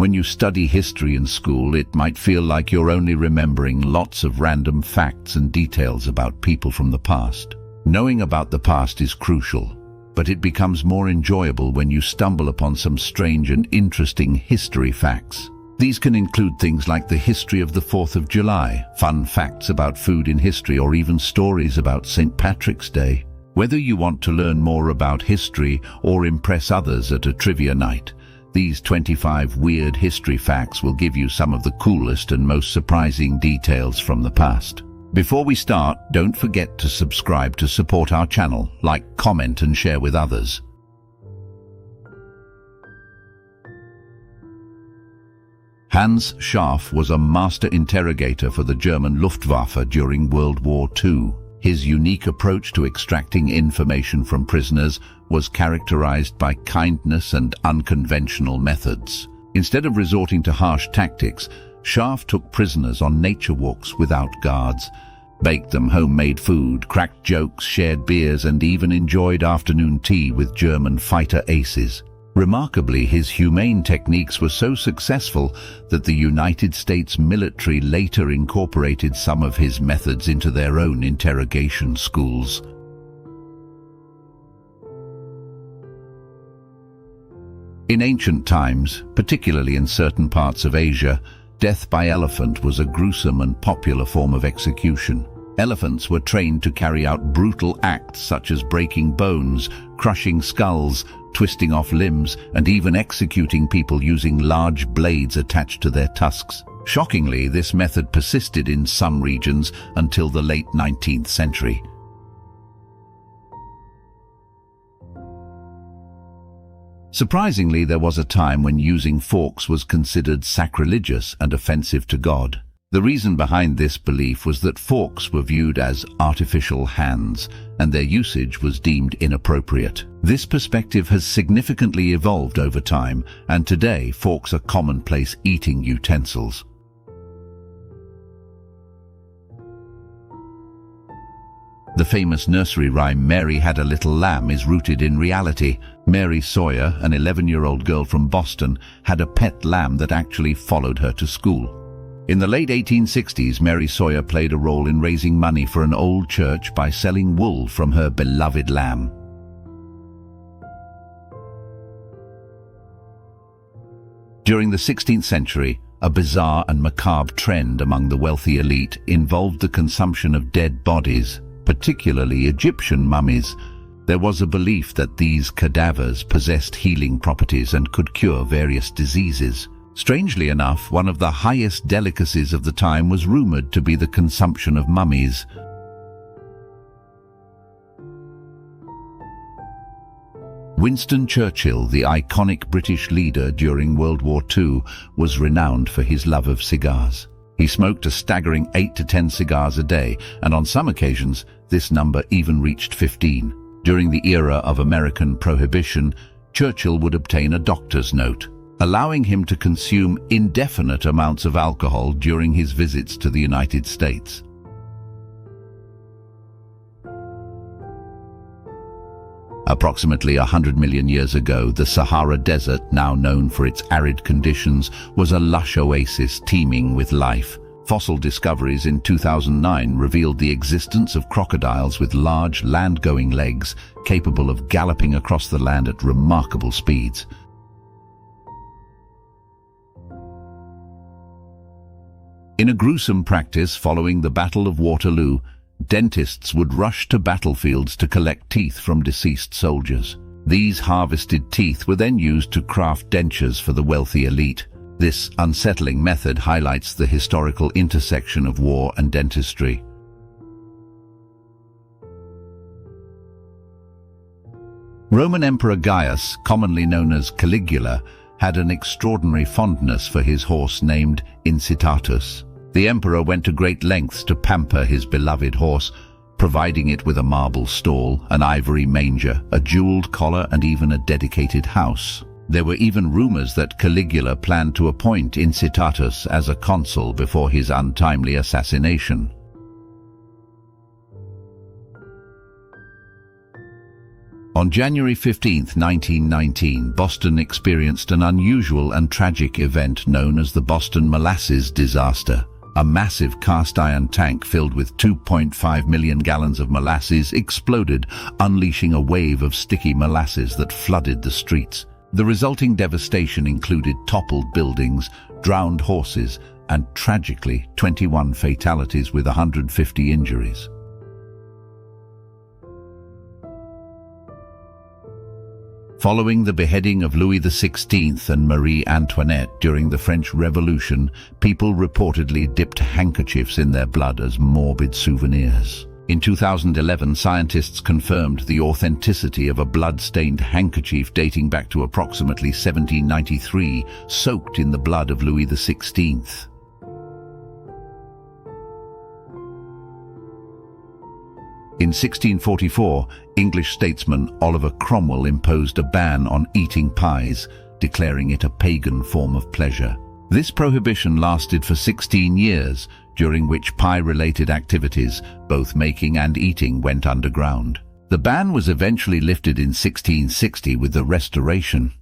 When you study history in school, it might feel like you're only remembering lots of random facts and details about people from the past. Knowing about the past is crucial, but it becomes more enjoyable when you stumble upon some strange and interesting history facts. These can include things like the history of the 4th of July, fun facts about food in history, or even stories about St. Patrick's Day. Whether you want to learn more about history or impress others at a trivia night, these 25 weird history facts will give you some of the coolest and most surprising details from the past. Before we start, don't forget to subscribe to support our channel, like, comment and share with others. Hans Scharf was a master interrogator for the German Luftwaffe during World War II. His unique approach to extracting information from prisoners was characterized by kindness and unconventional methods. Instead of resorting to harsh tactics, Scharf took prisoners on nature walks without guards, baked them homemade food, cracked jokes, shared beers, and even enjoyed afternoon tea with German fighter aces. Remarkably, his humane techniques were so successful that the United States military later incorporated some of his methods into their own interrogation schools. In ancient times, particularly in certain parts of Asia, death by elephant was a gruesome and popular form of execution. Elephants were trained to carry out brutal acts such as breaking bones, crushing skulls, twisting off limbs, and even executing people using large blades attached to their tusks. Shockingly, this method persisted in some regions until the late 19th century. Surprisingly, there was a time when using forks was considered sacrilegious and offensive to God. The reason behind this belief was that forks were viewed as artificial hands, and their usage was deemed inappropriate. This perspective has significantly evolved over time, and today forks are commonplace eating utensils. The famous nursery rhyme, "Mary Had a Little Lamb," is rooted in reality. Mary Sawyer, an 11-year-old girl from Boston, had a pet lamb that actually followed her to school. In the late 1860s, Mary Sawyer played a role in raising money for an old church by selling wool from her beloved lamb. During the 16th century, a bizarre and macabre trend among the wealthy elite involved the consumption of dead bodies, particularly Egyptian mummies. There was a belief that these cadavers possessed healing properties and could cure various diseases. Strangely enough, one of the highest delicacies of the time was rumored to be the consumption of mummies. Winston Churchill, the iconic British leader during World War II, was renowned for his love of cigars. He smoked a staggering 8 to 10 cigars a day, and on some occasions, this number even reached 15. During the era of American prohibition, Churchill would obtain a doctor's note, allowing him to consume indefinite amounts of alcohol during his visits to the United States. Approximately 100 million years ago, the Sahara Desert, now known for its arid conditions, was a lush oasis teeming with life. Fossil discoveries in 2009 revealed the existence of crocodiles with large land-going legs, capable of galloping across the land at remarkable speeds. In a gruesome practice following the Battle of Waterloo, dentists would rush to battlefields to collect teeth from deceased soldiers. These harvested teeth were then used to craft dentures for the wealthy elite. This unsettling method highlights the historical intersection of war and dentistry. Roman Emperor Gaius, commonly known as Caligula, had an extraordinary fondness for his horse named Incitatus. The emperor went to great lengths to pamper his beloved horse, providing it with a marble stall, an ivory manger, a jeweled collar, and even a dedicated house. There were even rumors that Caligula planned to appoint Incitatus as a consul before his untimely assassination. On January 15, 1919, Boston experienced an unusual and tragic event known as the Boston Molasses Disaster. A massive cast-iron tank filled with 2.5 million gallons of molasses exploded, unleashing a wave of sticky molasses that flooded the streets. The resulting devastation included toppled buildings, drowned horses, and tragically 21 fatalities with 150 injuries. Following the beheading of Louis XVI and Marie Antoinette during the French Revolution, people reportedly dipped handkerchiefs in their blood as morbid souvenirs. In 2011, scientists confirmed the authenticity of a blood-stained handkerchief dating back to approximately 1793, soaked in the blood of Louis XVI. In 1644, English statesman Oliver Cromwell imposed a ban on eating pies, declaring it a pagan form of pleasure. This prohibition lasted for 16 years, during which pie-related activities, both making and eating, went underground. The ban was eventually lifted in 1660 with the Restoration.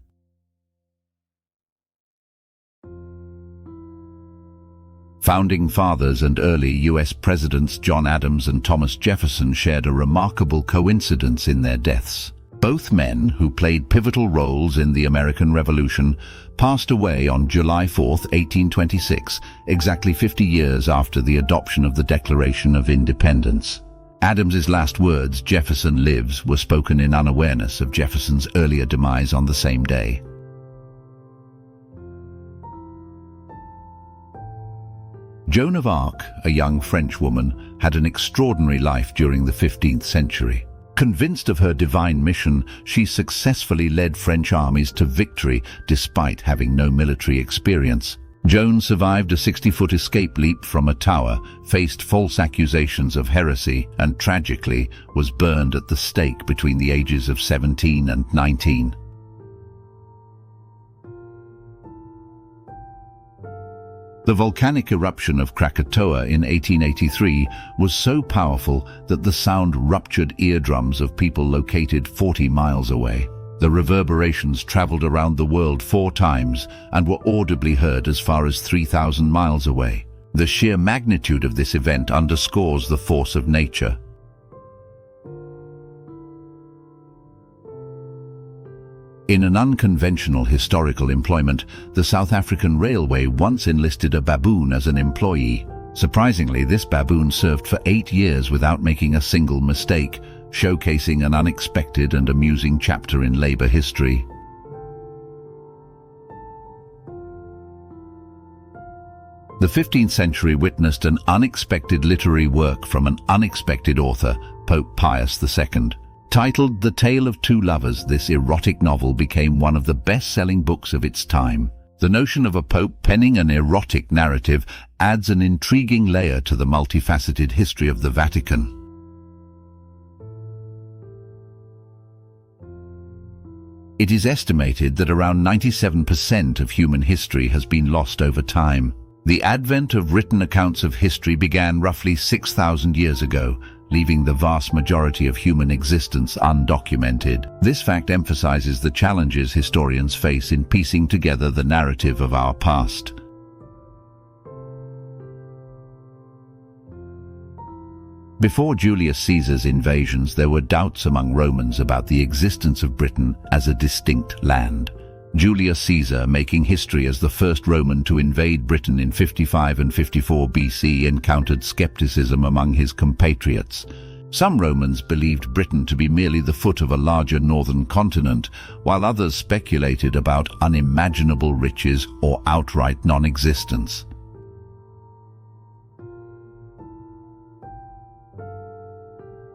Founding fathers and early U.S. presidents John Adams and Thomas Jefferson shared a remarkable coincidence in their deaths. Both men, who played pivotal roles in the American Revolution, passed away on July 4, 1826, exactly 50 years after the adoption of the Declaration of Independence. Adams's last words, "Jefferson lives," were spoken in unawareness of Jefferson's earlier demise on the same day. Joan of Arc, a young French woman, had an extraordinary life during the 15th century. Convinced of her divine mission, she successfully led French armies to victory despite having no military experience. Joan survived a 60-foot escape leap from a tower, faced false accusations of heresy, and tragically was burned at the stake between the ages of 17 and 19. The volcanic eruption of Krakatoa in 1883 was so powerful that the sound ruptured eardrums of people located 40 miles away. The reverberations traveled around the world 4 times and were audibly heard as far as 3,000 miles away. The sheer magnitude of this event underscores the force of nature. In an unconventional historical employment, the South African Railway once enlisted a baboon as an employee. Surprisingly, this baboon served for 8 years without making a single mistake, showcasing an unexpected and amusing chapter in labor history. The 15th century witnessed an unexpected literary work from an unexpected author, Pope Pius II. Titled The Tale of Two Lovers, this erotic novel became one of the best-selling books of its time. The notion of a pope penning an erotic narrative adds an intriguing layer to the multifaceted history of the Vatican. It is estimated that around 97% of human history has been lost over time. The advent of written accounts of history began roughly 6,000 years ago, leaving the vast majority of human existence undocumented. This fact emphasizes the challenges historians face in piecing together the narrative of our past. Before Julius Caesar's invasions, there were doubts among Romans about the existence of Britain as a distinct land. Julius Caesar, making history as the first Roman to invade Britain in 55 and 54 BC, encountered skepticism among his compatriots. Some Romans believed Britain to be merely the foot of a larger northern continent, while others speculated about unimaginable riches or outright non-existence.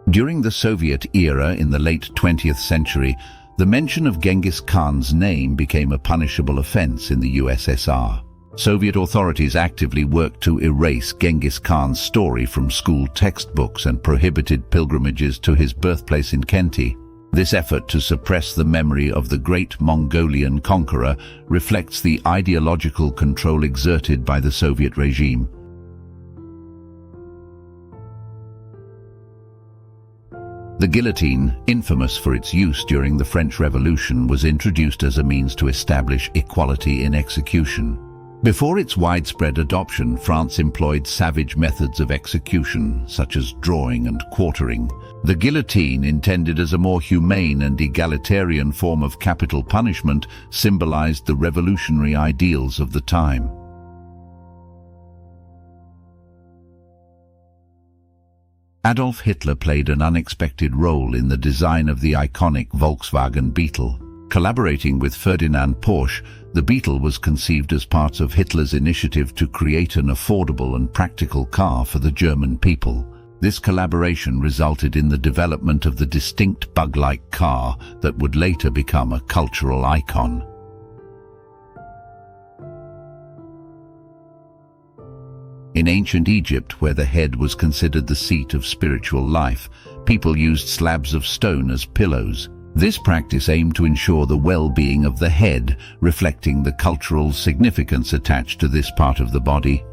During the Soviet era in the late 20th century, the mention of Genghis Khan's name became a punishable offense in the USSR. Soviet authorities actively worked to erase Genghis Khan's story from school textbooks and prohibited pilgrimages to his birthplace in Khenti. This effort to suppress the memory of the great Mongolian conqueror reflects the ideological control exerted by the Soviet regime. The guillotine, infamous for its use during the French Revolution, was introduced as a means to establish equality in execution. Before its widespread adoption, France employed savage methods of execution, such as drawing and quartering. The guillotine, intended as a more humane and egalitarian form of capital punishment, symbolized the revolutionary ideals of the time. Adolf Hitler played an unexpected role in the design of the iconic Volkswagen Beetle. Collaborating with Ferdinand Porsche, the Beetle was conceived as part of Hitler's initiative to create an affordable and practical car for the German people. This collaboration resulted in the development of the distinct bug-like car that would later become a cultural icon. In ancient Egypt, where the head was considered the seat of spiritual life, people used slabs of stone as pillows. This practice aimed to ensure the well-being of the head, reflecting the cultural significance attached to this part of the body.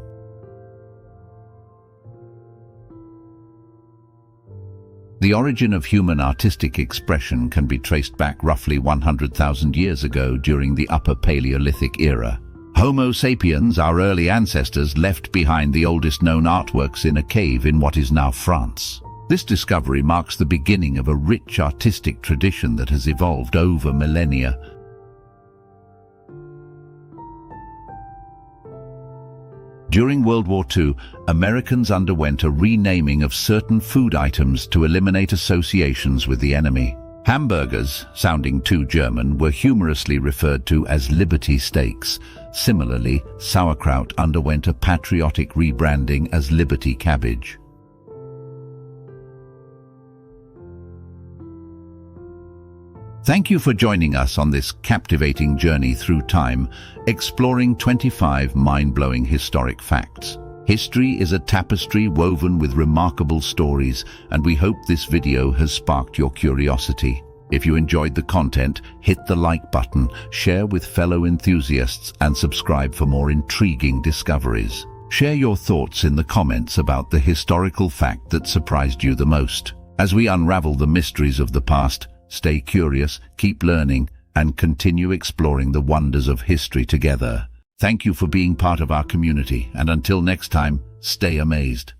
The origin of human artistic expression can be traced back roughly 100,000 years ago during the Upper Paleolithic era. Homo sapiens, our early ancestors, left behind the oldest known artworks in a cave in what is now France. This discovery marks the beginning of a rich artistic tradition that has evolved over millennia. During World War II, Americans underwent a renaming of certain food items to eliminate associations with the enemy. Hamburgers, sounding too German, were humorously referred to as Liberty steaks. Similarly, sauerkraut underwent a patriotic rebranding as Liberty cabbage. Thank you for joining us on this captivating journey through time, exploring 25 mind-blowing historic facts. History is a tapestry woven with remarkable stories, and we hope this video has sparked your curiosity. If you enjoyed the content, hit the like button, share with fellow enthusiasts, and subscribe for more intriguing discoveries. Share your thoughts in the comments about the historical fact that surprised you the most. As we unravel the mysteries of the past, stay curious, keep learning, and continue exploring the wonders of history together. Thank you for being part of our community, and until next time, stay amazed.